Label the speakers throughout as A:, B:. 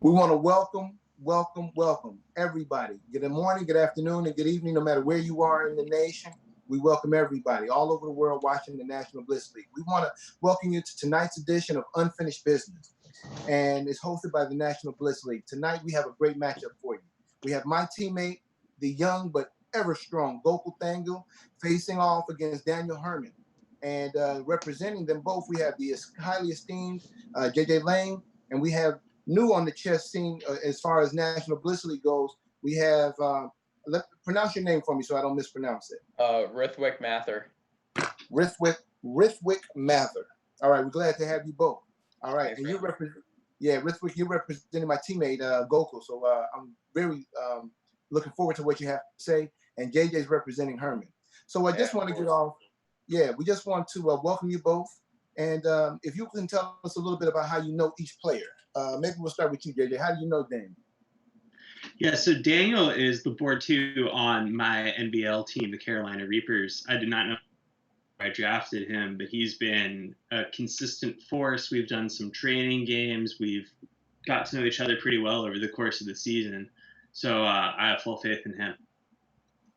A: We want to welcome everybody. Good morning, good afternoon, and good evening, no matter where you are in the nation. We welcome everybody all over the world watching the National Bliss League. We want to welcome you to tonight's edition of Unfinished Business, and it's hosted by the National Bliss League. Tonight, we have a great matchup for you. We have my teammate, the young but ever strong Gokul Thangavel, facing off against Daniel Herman. And representing them both, we have the highly esteemed JJ Lane, and we have new on the chess scene as far as National Bliss League goes. We have, pronounce your name for me so I don't mispronounce it.
B: Rithwik Mathur.
A: Rithwik Mathur. All right, we're glad to have you both. All right, and Rithwik, you're representing my teammate Gokul, so I'm very looking forward to what you have to say. And JJ's representing Herman. So I just want to get off. Yeah, we just want to welcome you both. And if you can tell us a little bit about how you know each player. Maybe we'll start with you, JJ. How do you know Daniel?
C: Yeah, so Daniel is the board 2 on my NBL team, the Carolina Reapers. I did not know I drafted him, but he's been a consistent force. We've done some training games. We've got to know each other pretty well over the course of the season. So I have full faith in him.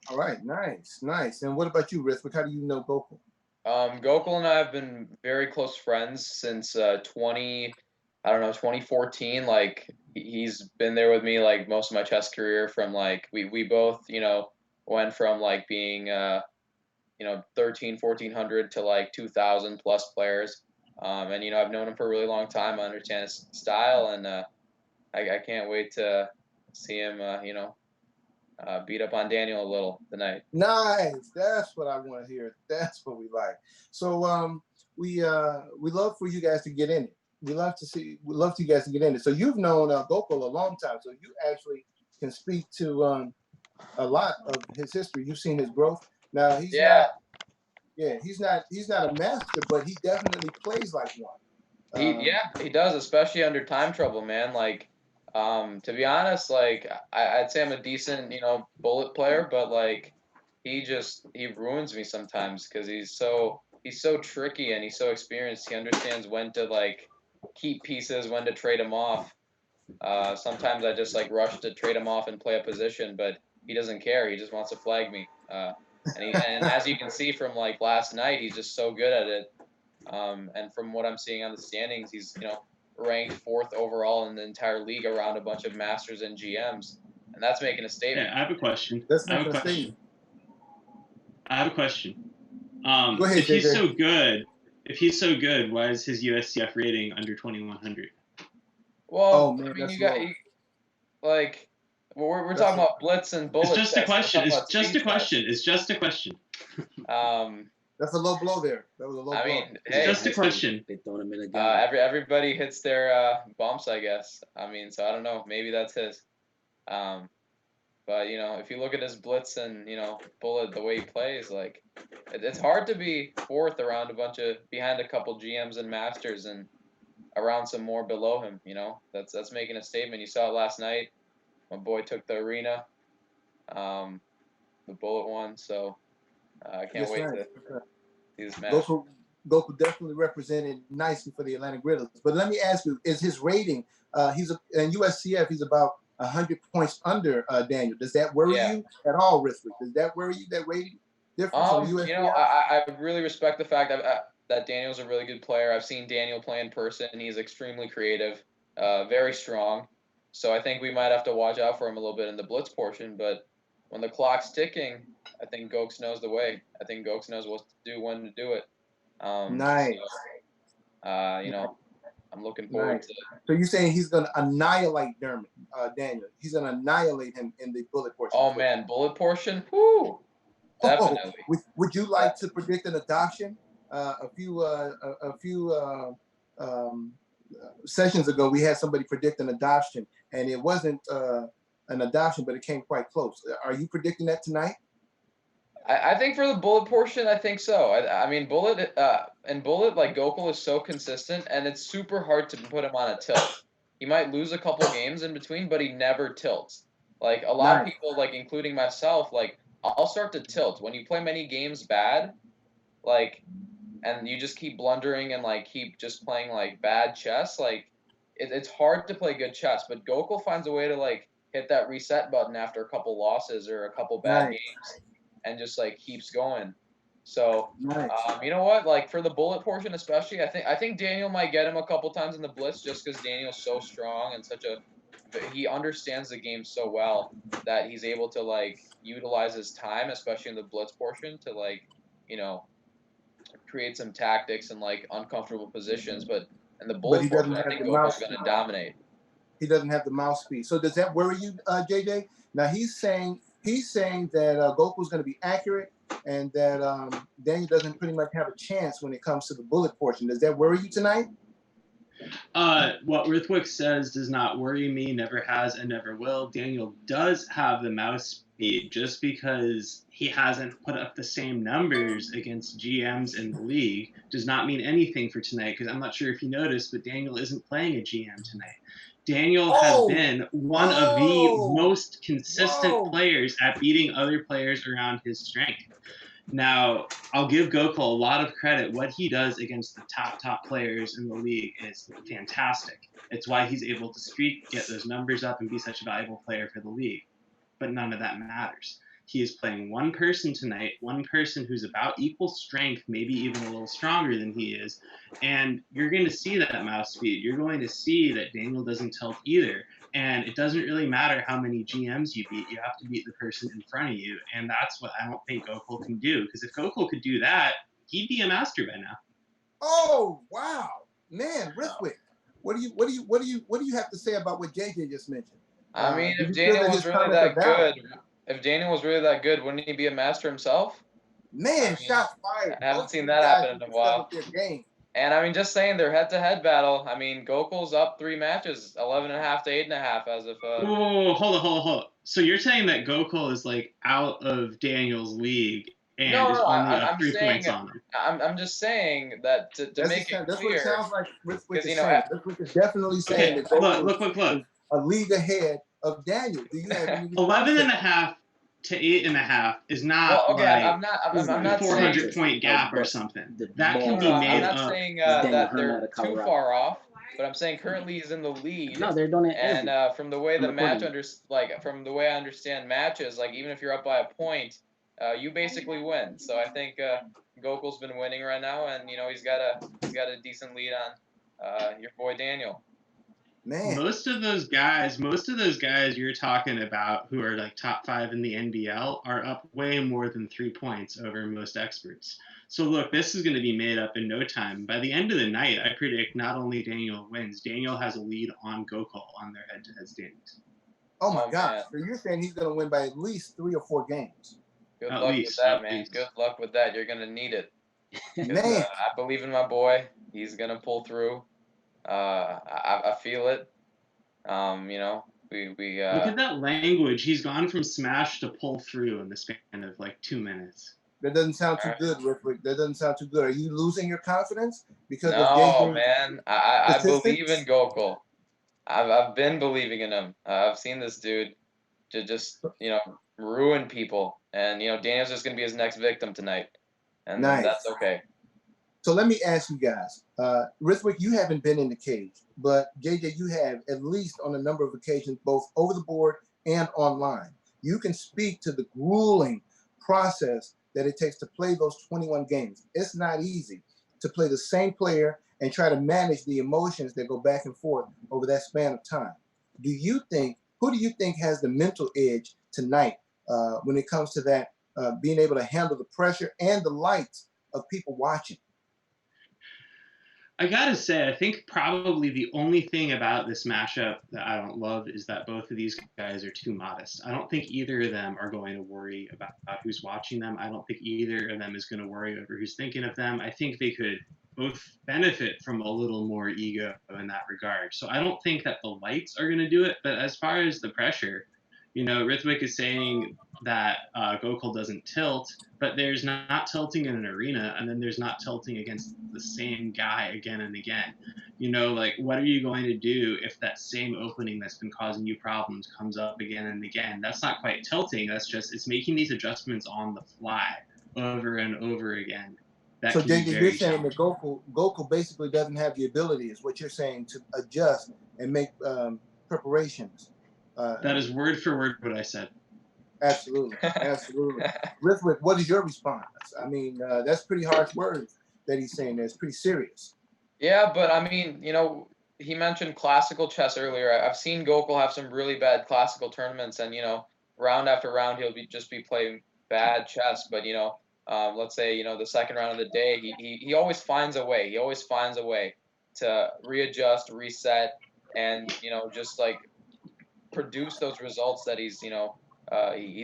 A: All right, nice. And what about you, Rithwik? How do you know Gokul?
B: Gokul and I have been very close friends since 2014. Like he's been there with me like most of my chess career. From like we both went from like being 1400 to like 2000 plus players. And I've known him for a really long time. I understand his style, and I can't wait to see him beat up on Daniel a little tonight.
A: Nice. That's what I want to hear. That's what we like. So we love for you guys to get in it. We love you guys to get in it. So you've known Gokul a long time, so you actually can speak to a lot of his history. You've seen his growth. Now he's not a master, but he definitely plays like one.
B: He does, especially under time trouble, man. Like to be honest, like I'd say I'm a decent, bullet player, but like he ruins me sometimes because he's so tricky and he's so experienced. He understands when to like keep pieces, when to trade them off. Sometimes I just like rush to trade him off and play a position, but he doesn't care. He just wants to flag me. And as you can see from like last night, he's just so good at it. And from what I'm seeing on the standings, he's ranked 4th overall in the entire league around a bunch of masters and GMs, and that's making a statement.
C: Yeah, I have a question.
A: I have
C: a question.
A: Go ahead,
C: if he's so good, why is his USCF rating under 2100?
B: Well, I mean, we're talking about blitz and bullets.
C: It's just a question. It's just a question.
A: That's a low blow there. That was a low blow.
B: I mean,
C: it's just a question.
D: They throw him in a guy.
B: Everybody hits their bumps, I guess. I mean, so I don't know. Maybe that's his. But if you look at his blitz and bullet, the way he plays, like it's hard to be 4th around behind a couple GMs and masters and around some more below him. That's making a statement. You saw it last night. My boy took the arena. The bullet won, so I can't wait to see this match.
A: Gokul definitely represented nicely for the Atlanta Griddles. But let me ask you: is his rating? In USCF, he's about 100 points under Daniel. Does that worry you at all, Rithwik? Does that worry you? That rating difference on USCF?
B: I really respect the fact that Daniel's a really good player. I've seen Daniel play in person. He's extremely creative, very strong. So I think we might have to watch out for him a little bit in the blitz portion. But when the clock's ticking, I think Gokes knows the way. I think Gokes knows what to do, when to do it.
A: Nice.
B: So, I'm looking forward to it.
A: So you're saying he's going to annihilate Daniel? He's going to annihilate him in the bullet portion?
B: Oh, man, bullet portion? Woo! Definitely.
A: Would you like to predict an adoption? A few sessions ago, we had somebody predict an adoption, and it wasn't an adoption, but it came quite close. Are you predicting that tonight?
B: I think for the bullet portion, I think so. I mean, bullet, like Gokul is so consistent, and it's super hard to put him on a tilt. He might lose a couple games in between, but he never tilts. Like a lot of people, like including myself, like I'll start to tilt when you play many games bad, like, and you just keep blundering and like keep just playing like bad chess. Like it's hard to play good chess, but Gokul finds a way to like hit that reset button after a couple losses or a couple bad games, and just like keeps going. So you know what? Like for the bullet portion, especially, I think Daniel might get him a couple times in the blitz just because Daniel's so strong and he understands the game so well that he's able to like utilize his time, especially in the blitz portion, to like you know create some tactics and like uncomfortable positions. But in the
A: But
B: bullet
A: he
B: portion,
A: doesn't
B: I
A: have
B: think
A: the
B: Gokul's
A: mouse
B: going
A: speed.
B: to dominate.
A: He doesn't have the mouse speed. So does that worry you, JJ? Now he's saying that Gokul's going to be accurate and that Daniel doesn't pretty much have a chance when it comes to the bullet portion. Does that worry you tonight?
C: What Rithwik says does not worry me, never has and never will. Daniel does have the mouse speed. Just because he hasn't put up the same numbers against GMs in the league does not mean anything for tonight, because I'm not sure if you noticed, but Daniel isn't playing a GM tonight. Daniel has been one of the most consistent players at beating other players around his strength. Now, I'll give Gokul a lot of credit. What he does against the top players in the league is fantastic. It's why he's able to streak, get those numbers up, and be such a valuable player for the league. But none of that matters. He is playing one person tonight, one person who's about equal strength, maybe even a little stronger than he is, and you're going to see that mouse speed. You're going to see that Daniel doesn't tilt either. And it doesn't really matter how many GMs you beat. You have to beat the person in front of you, and that's what I don't think Gokul can do. Because if Gokul could do that, he'd be a master by now.
A: Oh wow, man, Rithwik, what do you have to say about what JJ just mentioned?
B: I mean, if Daniel was really that good, wouldn't he be a master himself?
A: Man, shots fired.
B: I haven't seen that happen in a while.
A: Game.
B: And I mean, just saying their head-to-head battle. I mean, Gokul's up 3 matches, 11.5 to 8.5, as if.
C: Oh, hold on. So you're saying that Gokul is like out of Daniel's league and is only up 3 points on him?
B: I'm just saying that to make it clear.
A: That's what it sounds like. Rithwik is saying. Rithwik is definitely saying that Gokul is a league ahead of Daniel. Do you have any
C: 11.5 to 8.5 is not
B: I'm not
C: 400-point gap or something. That can be made up.
B: I'm not saying that they're too far off, but I'm saying currently he's in the lead.
D: No, they're doing it.
B: And from the way from the way I understand matches, like even if you're up by a point, you basically win. So I think Gokul's been winning right now, and you know he's got a decent lead on your boy Daniel.
A: Man.
C: Most of those guys you're talking about who are like top 5 in the NBL are up way more than 3 points over most experts. So look, this is going to be made up in no time. By the end of the night, I predict not only Daniel wins, Daniel has a lead on Gokul on their head-to-head standings.
A: Oh my gosh! So you're saying he's going to win by at least 3 or 4 games?
B: Good luck with that, man. Good luck with that. You're going to need it. Man, I believe in my boy. He's going to pull through. I feel it. You know, we
C: look at that language. He's gone from smash to pull through in the span of like 2 minutes.
A: That doesn't sound too good, Rithwik. That doesn't sound too good. Are you losing your confidence because of
B: JJ? Man. I believe in Gokul. I've been believing in him. I've seen this dude to just ruin people, and Daniel's just gonna be his next victim tonight, and that's okay.
A: So let me ask you guys, Rithwik, you haven't been in the cage, but JJ, you have, at least on a number of occasions, both over the board and online. You can speak to the grueling process that it takes to play those 21 games. It's not easy to play the same player and try to manage the emotions that go back and forth over that span of time. Who do you think has the mental edge tonight when it comes to that, being able to handle the pressure and the lights of people watching?
C: I gotta say, I think probably the only thing about this mashup that I don't love is that both of these guys are too modest. I don't think either of them are going to worry about who's watching them. I don't think either of them is going to worry over who's thinking of them. I think they could both benefit from a little more ego in that regard. So I don't think that the lights are going to do it. But as far as the pressure, Rithwik is saying that Gokul doesn't tilt, but there's not tilting in an arena, and then there's not tilting against the same guy again and again. Like, what are you going to do if that same opening that's been causing you problems comes up again and again? That's not quite tilting. It's making these adjustments on the fly over and over again. that
A: So
C: can be
A: JJ, you're
C: very
A: saying that
C: challenging.
A: Gokul basically doesn't have the ability, is what you're saying, to adjust and make preparations.
C: That is word for word what I said.
A: Absolutely, absolutely. Rithwik, what is your response? I mean, that's pretty harsh words that he's saying. That's pretty serious.
B: Yeah, but I mean, he mentioned classical chess earlier. I've seen Gokul have some really bad classical tournaments, and round after round he'll just be playing bad chess. But let's say the second round of the day, he always finds a way. He always finds a way to readjust, reset, and just like produce those results that he's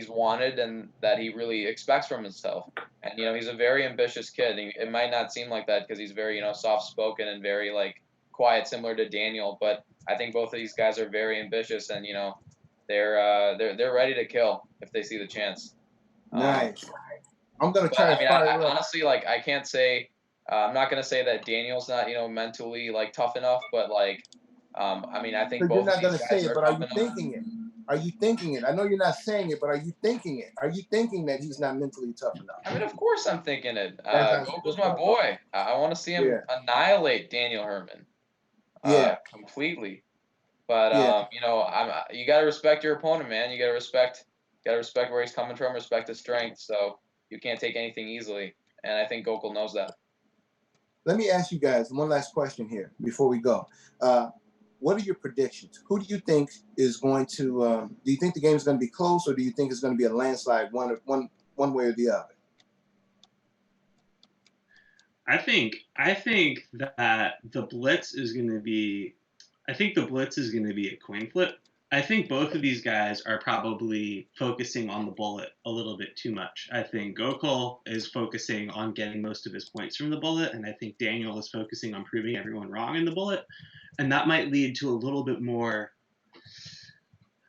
B: wanted and that he really expects from himself. And he's a very ambitious kid. It might not seem like that because he's very soft spoken and very like quiet, similar to Daniel. But I think both of these guys are very ambitious, and they're ready to kill if they see the chance.
A: Nice. I'm gonna
B: But
A: try
B: I
A: to
B: mean,
A: fire
B: I
A: up.
B: honestly like I can't say. I'm not gonna say that Daniel's not mentally like tough enough, but like I mean, I think
A: So you're
B: both of
A: not
B: these
A: gonna say
B: guys
A: it,
B: are
A: but are
B: tough
A: you
B: enough.
A: thinking it? Are you thinking it? I know you're not saying it, but are you thinking it? Are you thinking that he's not mentally tough enough?
B: I mean, of course I'm thinking it.
A: That's
B: Goku's my
A: what I thought.
B: boy. I want to see him
A: Yeah,
B: annihilate Daniel Herman
A: yeah,
B: completely. But
A: yeah.
B: you got to respect your opponent, man. You got to respect where he's coming from, respect his strength. So you can't take anything easily. And I think Gokul knows that.
A: Let me ask you guys one last question here before we go. What are your predictions? Who do you think is going to? Do you think the game is going to be close, or do you think it's going to be a landslide, one way or the other?
C: I think that the blitz is going to be. I think the blitz is going to be a coin flip. I think both of these guys are probably focusing on the bullet a little bit too much. I think Gokul is focusing on getting most of his points from the bullet, and I think Daniel is focusing on proving everyone wrong in the bullet. And that might lead to a little bit more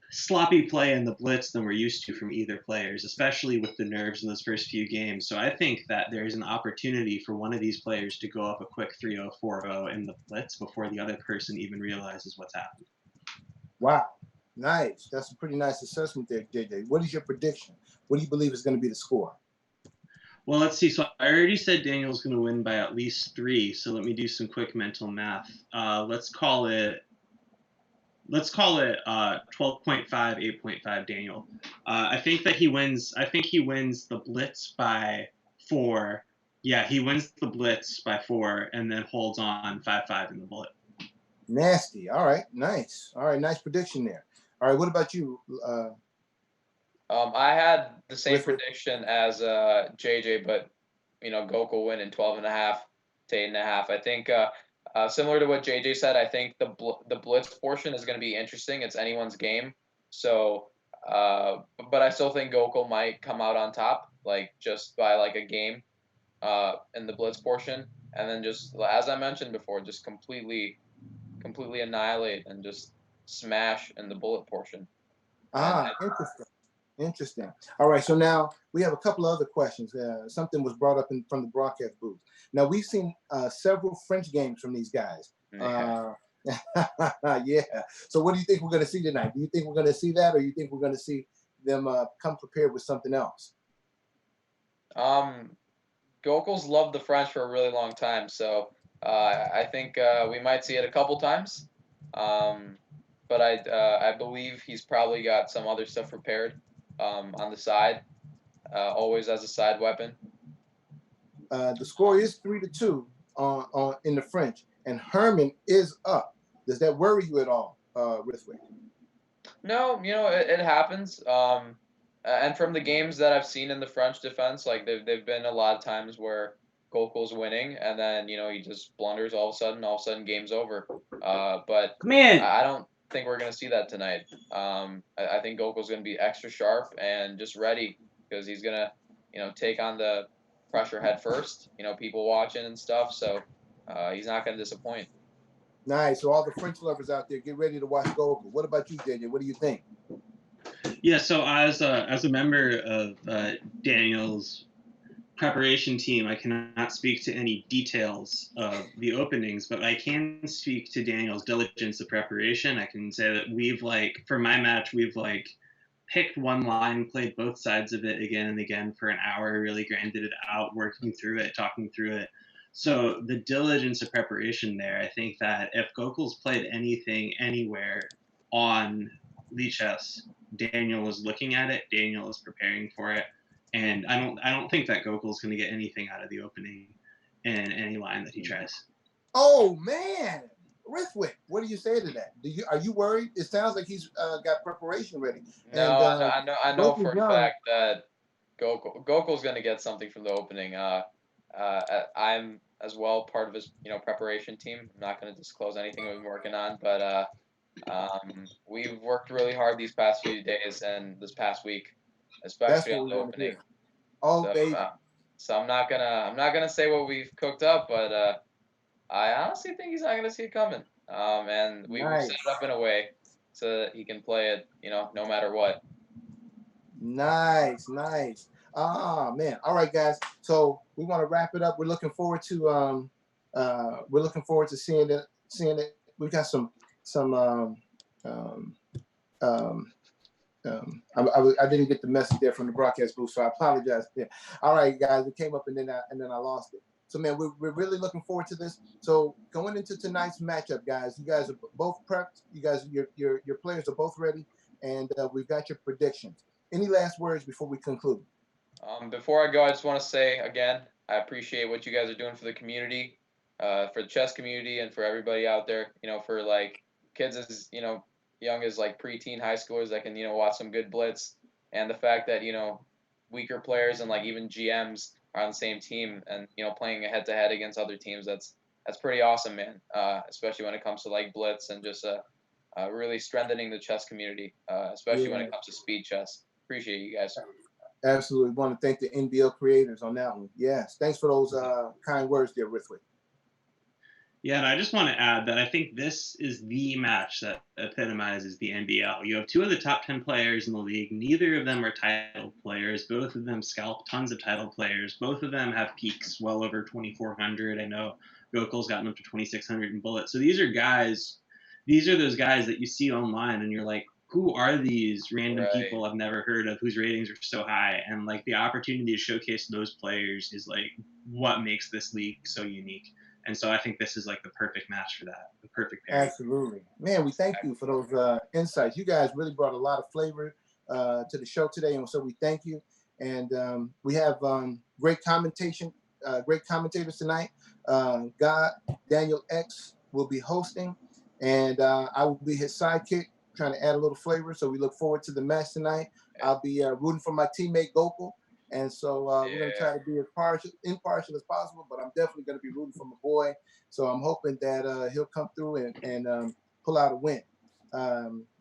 C: sloppy play in the blitz than we're used to from either players, especially with the nerves in those first few games. So I think that there's an opportunity for one of these players to go up a quick 3-0, 4-0 in the blitz before the other person even realizes what's happened.
A: Wow, nice. That's a pretty nice assessment there, JJ. What is your prediction? What do you believe is going to be the score?
C: Well, let's see. So I already said Daniel's going to win by at least 3. So let me do some quick mental math. Let's call it 12.5, 8.5 Daniel. I think he wins the blitz by 4. Yeah, he wins the blitz by 4 and then holds on 5-5 in the bullet.
A: Nasty. All right, nice. All right, nice prediction there. All right, what about you?
B: I had the same
A: Rithwik?
B: prediction as JJ, but Gokul win in 12.5 to 8.5. I think similar to what JJ said, I think the blitz portion is going to be interesting. It's anyone's game. So, but I still think Gokul might come out on top, like just by like a game in the blitz portion, and then just as I mentioned before, just completely annihilate and just smash in the bullet portion.
A: Interesting. Interesting. All right, so now we have a couple of other questions. Something was brought up from the broadcast booth. Now we've seen several French games from these guys.
B: Yeah.
A: Yeah. So what do you think we're going to see tonight? Do you think we're going to see that, or you think we're going to see them come prepared with something else?
B: Gokul's loved the French for a really long time, so I think we might see it a couple times. But I believe he's probably got some other stuff prepared on the side, always as a side weapon.
A: The score is 3-2 on in the French, and Herman is up. Does that worry you at all, Rithwik?
B: No, it happens. And from the games that I've seen in the French defense, like they've been a lot of times where Gokul's winning, and then he just blunders all of a sudden game's over. But
D: Come in.
B: I don't think we're gonna see that tonight. I think Gokul's gonna be extra sharp and just ready because he's gonna take on the pressure head first. People watching and stuff, so he's not gonna disappoint.
A: Nice. So all the French lovers out there, get ready to watch Gokul. What about you, JJ? What do you think?
C: Yeah, so as a member of Daniel's preparation team, I cannot speak to any details of the openings, but I can speak to Daniel's diligence of preparation. I can say that for my match, we've picked one line, played both sides of it again and again for an hour, really grinded it out, working through it, talking through it. So the diligence of preparation there, I think that if Gokul's played anything anywhere on Lichess, Daniel is looking at it, Daniel is preparing for it. And I don't think that Gokul's going to get anything out of the opening in any line that he tries.
A: Oh man, Rithwik, what do you say to that? Are you worried? It sounds like he's got preparation ready.
B: No,
A: And
B: I know for
A: Gokul's
B: a
A: young.
B: fact that Gokul's going to get something from the opening. I'm as well part of his preparation team. I'm not going to disclose anything we've been working on, but we've worked really hard these past few days and this past week,
A: That's
B: especially
A: what
B: on
A: we
B: the
A: want to
B: opening.
A: hear. Oh
B: So,
A: baby.
B: so I'm not gonna say what we've cooked up, but I honestly think he's not gonna see it coming. And we've set
A: Nice.
B: it up in a way so that he can play it, no matter what.
A: Nice, nice. Ah man. All right, guys. So we want to wrap it up. We're looking forward to seeing it. We've got some um, um, I didn't get the message there from the broadcast booth, so I apologize. Yeah. All right, guys, it came up and then I lost it. So man, we're really looking forward to this. So going into tonight's matchup, guys, you guys are both prepped. You guys, your players are both ready, and we've got your predictions. Any last words before we conclude?
B: Before I go, I just want to say again, I appreciate what you guys are doing for the community, for the chess community, and for everybody out there. For like kids as young as like preteen, high schoolers that can watch some good blitz, and the fact that weaker players and like even GMs are on the same team and playing head to head against other teams. That's pretty awesome, man. Especially when it comes to like blitz and just really strengthening the chess community, especially when it comes to speed chess. Appreciate you guys.
A: Absolutely. Want to thank the NBL creators on that one. Yes. Thanks for those kind words there, Rithwik.
C: Yeah, and I just want to add that I think this is the match that epitomizes the NBL. You have two of the top 10 players in the league. Neither of them are title players. Both of them scalp tons of title players. Both of them have peaks well over 2,400. I know Gokul's gotten up to 2,600 in bullets. So these are those guys that you see online and you're like, who are these random people I've never heard of whose ratings are so high? And like the opportunity to showcase those players is like what makes this league so unique. And so I think this is like the perfect match for that, the perfect pairing.
A: Absolutely. Man, we thank you for those insights. You guys really brought a lot of flavor to the show today, and so we thank you. And we have great commentators tonight. God, Daniel X will be hosting, and I will be his sidekick, trying to add a little flavor. So we look forward to the match tonight. I'll be rooting for my teammate Gokul. And so we're going to try to be as impartial as possible, but I'm definitely going to be rooting for my boy. So I'm hoping that he'll come through and pull out a win.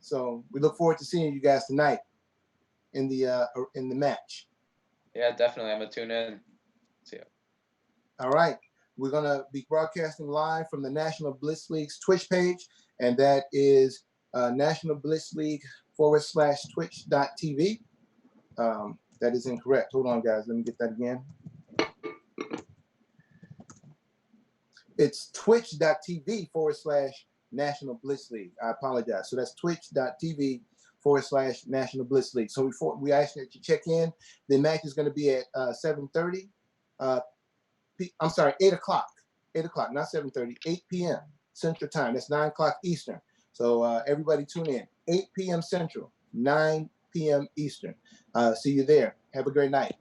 A: So we look forward to seeing you guys tonight in the match.
B: Yeah, definitely. I'm going to tune in. See you.
A: All right. We're going to be broadcasting live from the National Blitz League's Twitch page, and that is National Blitz League /twitch.tv. That is incorrect. Hold on, guys. Let me get that again. It's twitch.tv /National Blitz League. I apologize. So that's twitch.tv /National Blitz League. So we ask that you check in. The match is going to be at 7:30. I'm sorry, 8 o'clock. 8 o'clock, not 7:30, 8 p.m. Central Time. That's 9 o'clock Eastern. So everybody tune in. 8 p.m. Central, 9 p.m. Eastern. See you there. Have a great night.